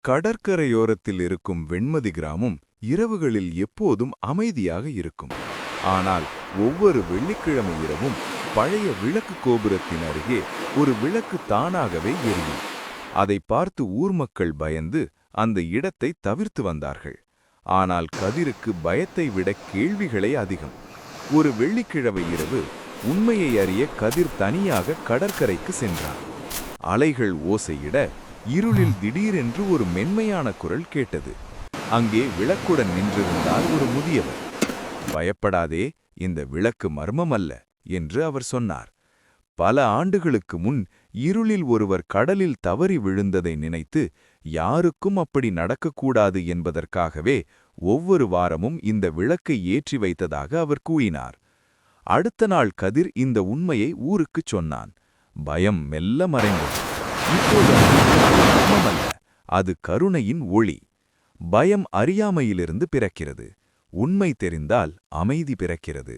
கடற்கரையோரத்தில் இருக்கும் வெண்மதி கிராமம் இரவுகளில் எப்போதும் அமைதியாக இருக்கும். ஆனால் ஒவ்வொரு வெள்ளிக்கிழமை இரவும் பழைய விளக்கு கோபுரத்தின் அருகே ஒரு விளக்கு தானாகவே எரியும். அதை பார்த்து ஊர் மக்கள் பயந்து அந்த இடத்தை தவிர்த்து வந்தார்கள். ஆனால் கதிருக்கு பயத்தை விட கேள்விகளே அதிகம். ஒரு வெள்ளிக்கிழமை இரவு உண்மையை அறிய கதிர் தனியாக கடற்கரைக்கு சென்றான். அலைகள் ஓசையிட இருளில் திடீரென்று ஒரு மென்மையான குரல் கேட்டது. அங்கே விளக்குடன் நின்றிருந்தார் ஒரு முதியவர். பயப்படாதே, இந்த விளக்கு மர்மமல்ல என்று அவர் சொன்னார். பல ஆண்டுகளுக்கு முன் இருளில் ஒருவர் கடலில் தவறி விழுந்ததை நினைத்து யாருக்கும் அப்படி நடக்கக்கூடாது என்பதற்காகவே ஒவ்வொரு வாரமும் இந்த விளக்கை ஏற்றி வைத்ததாக அவர் கூறினார். அடுத்த நாள் கதிர் இந்த உண்மையை ஊருக்குச் சொன்னான். பயம் மெல்ல மறைந்தது. இப்போது மர்மமல்ல, அது கருணையின் ஒளி. பயம் அறியாமையிலிருந்து பிறக்கிறது. உண்மை தெரிந்தால் அமைதி பிறக்கிறது.